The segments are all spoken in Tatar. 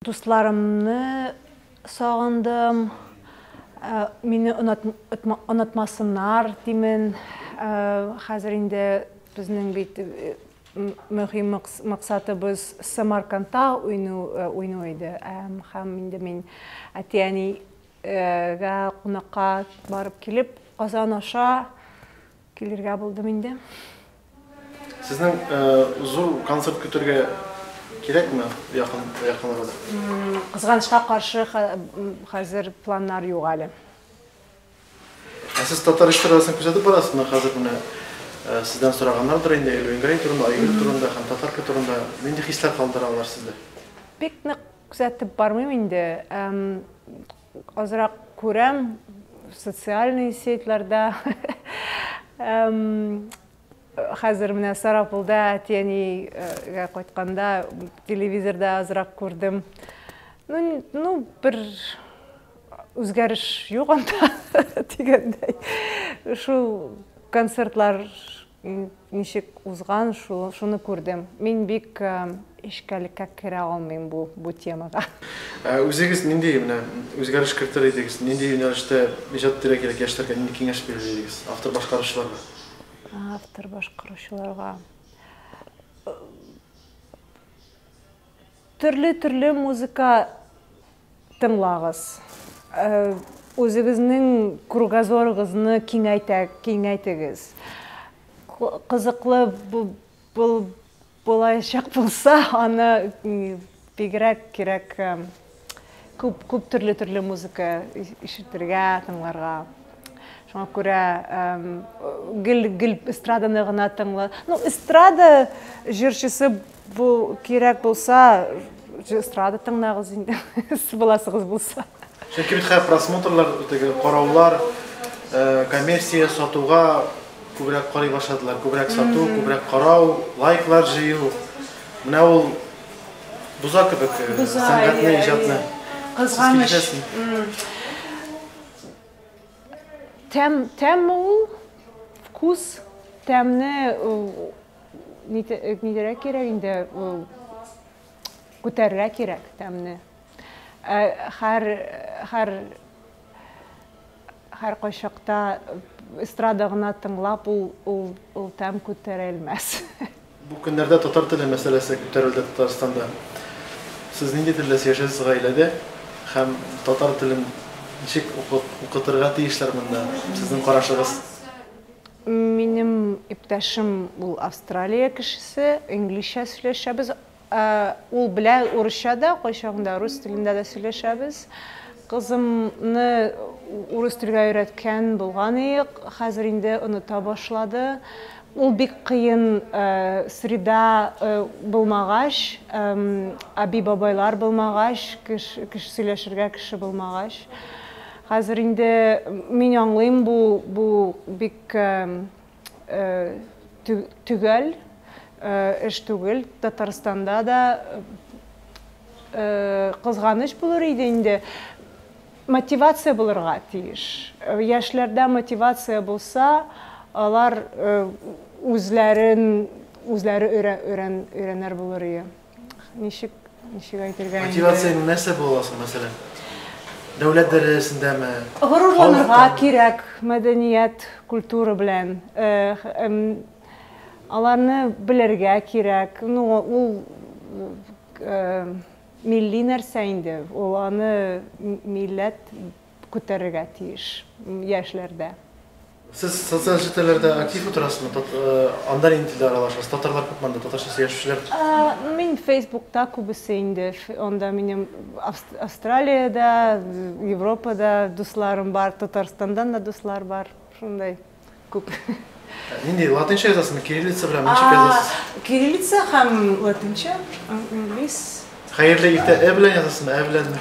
Дусларымны сағындым, мені ұнатмасынар деймін. Қазір инде біздің бейт мөһим мақсатыбыз Самаркандта ойну еді. Һәм инде мен әтиәнигә қунаққа барып келіп, Казан аша келергә булдым инде. Сезнең зур концерт көтәргә кирәкме якынларда? Кызганычка каршы хәзер планнар юк әле. Сез татар эштарасын күзәтеп барасызмы хәзер менә? Сездән сораганнардыр инде Элвингрей турында, Айгөл турында һәм татарка турында. Нинди хисләр калдыралар сездә? Бик нык күзәтеп бармыйм инде. Азрак күрәм социальный сетьләрдә. Хәзер менә Сарапулда әтиәнигә кайтканда телевизорда азрак күрдем. Ну бер үзгәреш юк анда дигәндәй. Шул концертлар ничек узган, шуны күрдем. Мин бик эшкәлеккә керә алмыйм бу темага. Үзегез нинди менә үзгәреш кертер идегез? Нинди юнәлештә иҗат итәргә кирәк яшьләргә нинди киңәш бирер идегез? Автор башкаручыларга. Автор башкаручыларга. Төрле музыка тыңлагыз. Үзегезнең кругозорыгызны киңәйтегез. Кызыклы булачак булса, аны бигрәк кирәк күп төрле музыка ишетергә, тыңларга. Шуңа күрә гел эстраданы гына тыңла. Ну, эстрада җырчысы бу кирәк булса, эстрада тыңлагыз инде. Сез буласыгыз булса. Чөнки бит хәзер просмотрлар, караулар, коммерция сатуга күбрәк карый башладылар. Күбрәк сату, күбрәк карау, лайклар җыю. Менә ул буза кебек сәнгатьне, иҗатны. Кызганыч. Тәм ул, вкус, тәмне нидерәк кирәк инде, күтәрергә кирәк тәмне. Һәр кайчакта эстрада гына тыңлап, ул тәм күтәрелмәс. Бу көннәрдә татар теле мәсьәләсе күтәрелде Татарстанда. Сез нинди телдә яшәсез гаиләдә һәм татар телен ничек укытырга тиешләр монда? Сезнең карашыгыз? Минем иптәшем ул Австралия кешесе, инглизчә сөйләшәбез. Ул белә урысча да, кайчагында рус телендә дә сөйләшәбез. Кызымны урыс телгә өйрәткән булган идек, хәзер инде оныта башлады. Ул бик кыен среда булмагач, аби-бабайлар булмагач, кеше сөйләшергә кеше булмагач. Хәзер инде мин аңлыйм бу бик түгел, эш түгел. Татарстанда да кызганыч булыр иде инде. Мотивация булырга тиеш. Яшьләрдә мотивация булса, алар үзләре өйрәнер булыр иде. Ничек әйтергә? Мотивация нәрсә буласы, мәсәлән? Дәүләт дәрәҗәсендәме? Горурланырга кирәк мәдәният, культура белән. Аларны белергә кирәк. Ул милли нәрсә инде. Ул аны милләт күтәрергә тиеш яшьләрдә. Сез социаль җитәләрдә актив утырасызмы? Анда инде аралашасыз. Татарлар күпме анда, татарча сөйләшүчеләр? Мин Facebook'та күбесе инде. Анда минем Австралиядә, Европада дусларым бар, Татарстандан да дуслар бар. Шундай күп. Нинди латинча язасызмы? Кириллица белән ничек язасыз? Кириллица һәм латинча, инглиз. Хәерле иртә белән язасызмы? Беләнме?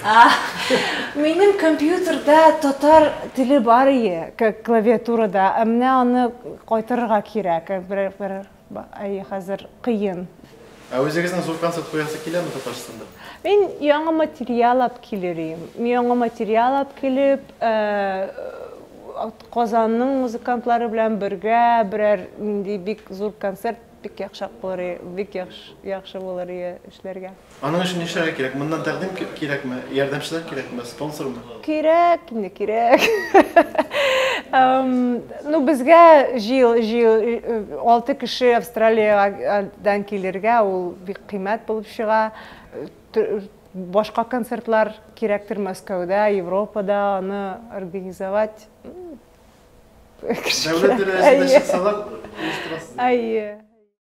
Минем компьютерда татар теле бар иде, клавиатурада. Менә аны кайтырга кирәк. Хәзер кыен. Үзегезнең зур концерт куясы киләме Татарстанда? Мин яңа материал алып килерим. Яңа материал алып килеп, Казанның музыкантлары белән бергә берәр бик зур концерт бик яхшы булыр, бик яхшы булыр эшләргә. Аның өчен нишләргә кирәк? Моннан тәкъдим кирәкме? Ярдәмчеләр кирәкме? Спонсормы? Кирәк, инде кирәк. Ну, безгә җил 6 кеше Австралиядан килергә, ул бик кыйммәт булып чыга. Башка концертлар кирәктер Мәскәүдә, Европада, аны организовать. Дәүләт дәрәҗәсендә чыксалар, оештырасыз.